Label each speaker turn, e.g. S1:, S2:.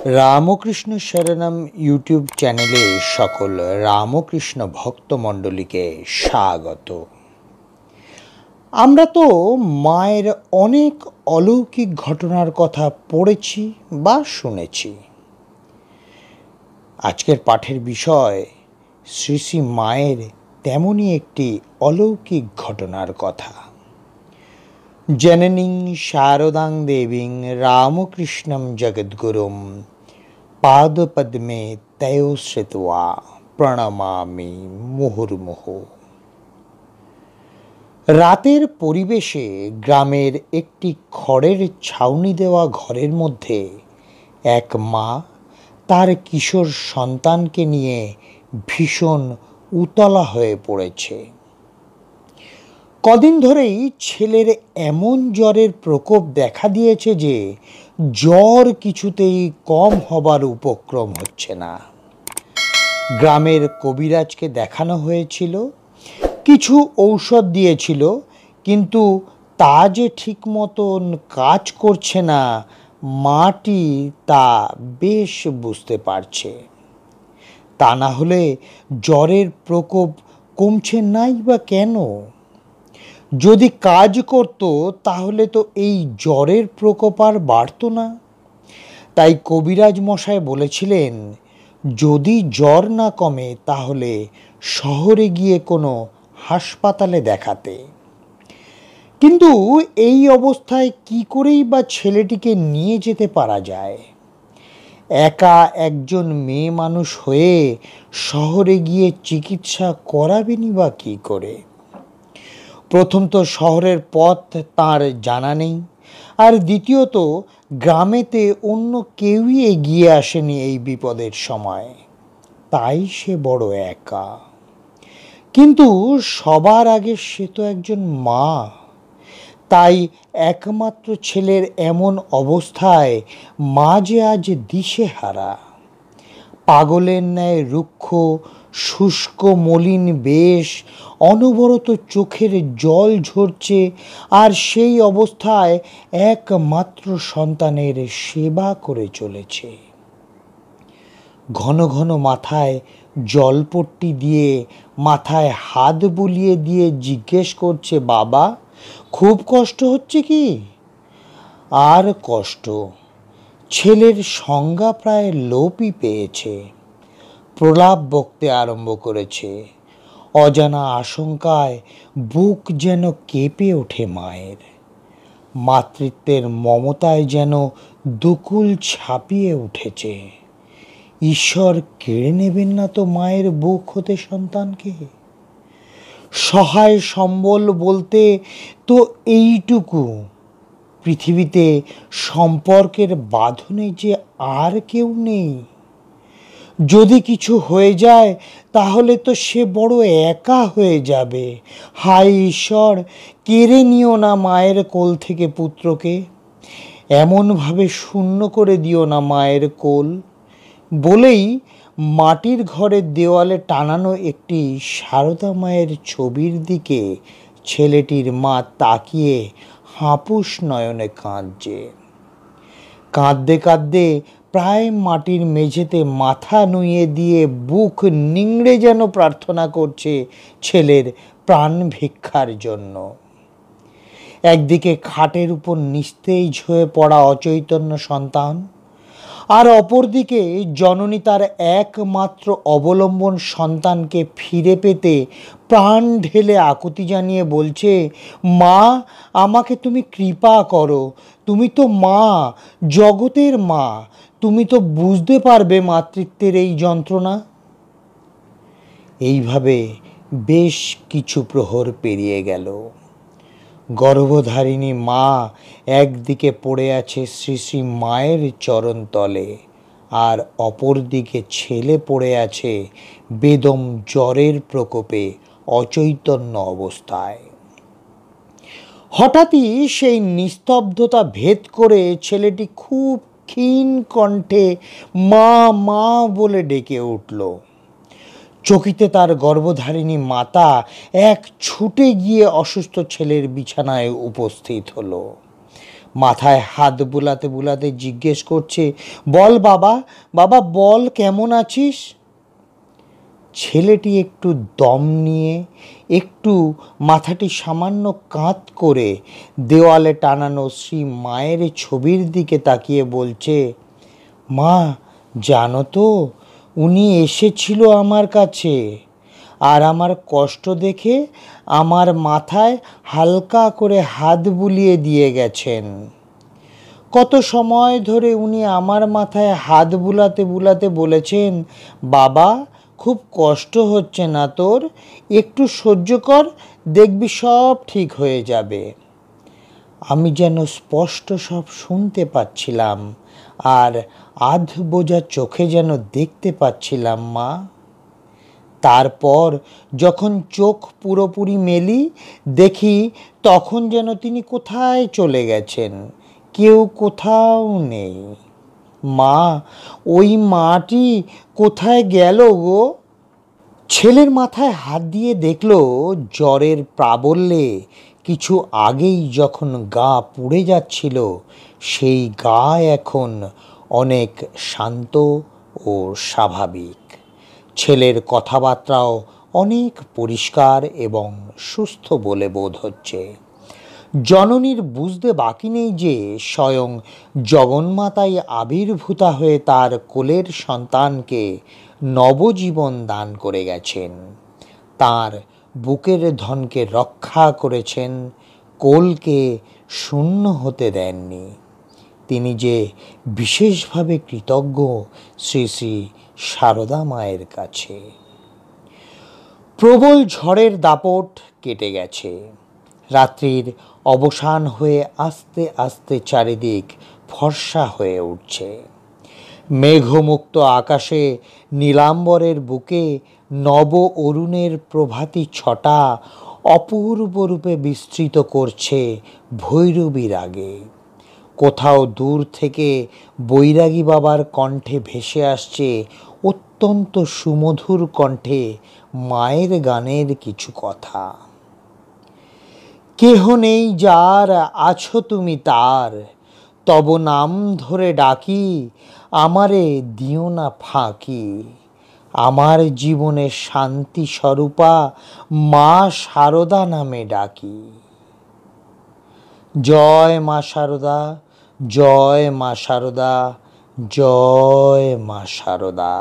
S1: Ramakrishna শরণম YouTube চ্যানেলে সকল রামকৃষ্ণ ভক্তমণ্ডলীকে স্বাগত। আমরা তো মায়ের অনেক অলৌকিক ঘটনার কথা পড়েছি বা শুনেছি। আজকের পাঠের বিষয় শ্রী শ্রী মায়ের তেমনই একটি অলৌকিক ঘটনার কথা। জননীং শারদাং দেবীং রামকৃষ্ণম জগদ্গুরুম পাদপদ্মে তয়ো শ্রিত্বা প্রণমামি মুহুর্মুহু। রাতের পরিবেশে গ্রামের একটি খড়ের ছাউনি দেওয়া ঘরের মধ্যে এক মা তার কিশোর সন্তানকে নিয়ে ভীষণ উতলা হয়ে পড়েছে। কদিন ধরেই ছেলের এমন জ্বরের প্রকোপ দেখা দিয়েছে যে জ্বর কিছুতেই কম হবার উপক্রম হচ্ছে না। গ্রামের কবিরাজকে দেখানো হয়েছিল, কিছু ঔষধ দিয়েছিল, কিন্তু তা যে ঠিক মতন কাজ করছে না মাটি তা বেশ বুঝতে পারছে। তা না হলে জ্বরের প্রকোপ কমছে নাই বা কেন? যদি কাজ করত তাহলে তো এই জ্বরের প্রকোপ আর বাড়ত না। তাই কবিরাজ মশাই বলেছিলেন, যদি জ্বর না কমে তাহলে শহরে গিয়ে কোনো হাসপাতালে দেখাতে। কিন্তু এই অবস্থায় কি করেই বা ছেলেটিকে নিয়ে যেতে পারা যায়? একা একজন মেয়ে মানুষ হয়ে শহরে গিয়ে চিকিৎসা করাবেনি বা কী করে? প্রথম তো শহরের পথ তার জানা নেই, আর দ্বিতীয়ত গ্রামেতে অন্য কেউই এগিয়ে আসেনি এই বিপদের সময়। তাই সে বড় একা। কিন্তু সবার আগে সে তো একজন মা। তাই একমাত্র ছেলের এমন অবস্থায় মা যে আজ দিশেহারা। পাগলের ন্যায় রুক্ষ শুষ্ক মলিন বেশ, অনবরত চোখের জল ঝরছে, আর সেই অবস্থায় একমাত্র সন্তানের সেবা করে চলেছে। ঘন ঘন মাথায় জলপট্টি দিয়ে মাথায় হাত বুলিয়ে দিয়ে জিজ্ঞেস করছে, বাবা খুব কষ্ট হচ্ছে কি? আর কষ্ট। ছেলের সংজ্ঞা প্রায় লোপই পেয়েছে। প্রলাপ বকতে আরম্ভ করেছে। অজানা আশঙ্কায় বুক যেন কেঁপে ওঠে মায়ের। মাতৃত্বের মমতায় যেন দুকুল ছাপিয়ে উঠেছে। ঈশ্বর কেড়ে নেবেন না তো মায়ের বুক হতে সন্তানকে? সহায় সম্বল বলতে তো এইটুকু। পৃথিবীতে সম্পর্কের বাঁধনে যে আর কেউ নেই। যদি কিছু হয়ে যায় তাহলে তো সে বড় একা হয়ে যাবে। হায় ঈশ্বর, কেড়ে নিও না মায়ের কোল থেকে পুত্রকে। এমনভাবে শূন্য করে দিও না মায়ের কোল। বলেই মাটির ঘরের দেওয়ালে টানানো একটি সারদা মায়ের ছবির দিকে ছেলেটির মা তাকিয়ে হাঁপুস নয়নে কাঁদছে। কাঁদতে কাঁদতে প্রায় মাটির মেঝেতে মাথা নুইয়ে দিয়ে বুক নিংড়ে যেন প্রার্থনা করছে ছেলের প্রাণ ভিক্ষার জন্য। একদিকে খাটের উপর নিস্তেজ হয়ে পড়া অচৈতন্য সন্তান, আর অপরদিকে জননী তার একমাত্র অবলম্বন সন্তানকে ফিরে পেতে প্রাণ ঢেলে আকুতি জানিয়ে বলছে, মা আমাকে তুমি কৃপা করো, তুমি তো মা, জগতের মা, তুমি তো বুঝতে পারবে মাতৃত্বের এই যন্ত্রণা। এইভাবে বেশ কিছু প্রহর পেরিয়ে গেল। গর্ভধারিণী মা একদিকে পড়ে আছে শ্রী শ্রী মায়ের চরণ তলে, আর অপরদিকে ছেলে পড়ে আছে বেদম জ্বরের প্রকোপে অচৈতন্য অবস্থায়। হঠাৎই সেই নিস্তব্ধতা ভেদ করে ছেলেটি খুব ক্ষীণ কণ্ঠে মা মা বলে ডেকে উঠল। চকিতে তার গর্ভধারিণী মাতা এক ছুটে গিয়ে অসুস্থ ছেলের বিছানায় উপস্থিত হলো। মাথায় হাত বুলাতে বুলাতে জিজ্ঞেস করছে, বল বাবা, বাবা বল, কেমন আছিস? ছেলেটি একটু দম নিয়ে, একটু মাথাটি সামান্য কাত করে দেওয়ালে টানানো শ্রী মায়ের ছবির দিকে তাকিয়ে বলছে, মা জানো তো, উনি এসেছিল আমার কাছে, আর আমার কষ্ট দেখে আমার মাথায় হালকা করে হাত বুলিয়ে দিয়ে গেছেন। কত সময় ধরে উনি আমার মাথায় হাত বুলাতে বুলাতে বলেছেন, বাবা খুব কষ্ট হচ্ছে না তোর, একটু সহ্য কর, দেখবি সব ঠিক হয়ে যাবে। আমি যেন স্পষ্ট সব শুনতে পাচ্ছিলাম, আর আধ বোঝা চোখে যেন দেখতে পাচ্ছিলাম মা। তারপর যখন চোখ পুরোপুরি মেলি, দেখি তখন যেন তিনি কোথায় চলে গেছেন, কেউ কোথাও নেই। মা, ওই মাটি কোথায় গেল গো? ছেলের মাথায় হাত দিয়ে দেখল জ্বরের প্রাবল্যে কিছু আগেই যখন গা পুড়ে যাচ্ছিল, সেই গা এখন অনেক শান্ত ও স্বাভাবিক। ছেলের কথাবার্তাও অনেক পরিষ্কার এবং সুস্থ বলে বোধ হচ্ছে। জননীর বুঝতে বাকি নেই যে স্বয়ং জগন্মাতাই আবির্ভূতা হয়ে তার কোলের সন্তানকে নবজীবন দান করে গেছেন, তার বুকের ধনকে রক্ষা করেছেন, কোলকে শূন্য হতে দেননি। তিনি যে বিশেষভাবে কৃতজ্ঞ শ্রী শ্রী সারদা মায়ের কাছে। প্রবল ঝড়ের দাপট কেটে গেছে, রাত্রির অবসান হয়ে আস্তে আস্তে চারিদিক ফর্সা হয়ে উঠছে। মেঘমুক্ত আকাশে নীলাম্বরের বুকে নব অরুণের প্রভাতী ছটা অপূর্ব রূপে বিস্তৃত করছে ভৈরবী রাগে। কোথাও দূর থেকে বৈরাগী বাবার কণ্ঠে ভেসে আসছে অত্যন্ত সুমধুর কণ্ঠে মায়ের গানের কিছু কথা। কেহ নেই যার, আছো তুমি তার, তব নাম ধরে ডাকি, আমারে দিও না ফাঁকি, আমার জীবনের শান্তি স্বরূপা মা সারদা নামে ডাকি। জয় মা সারদা, জয় মা সারদা, জয় মা সারদা।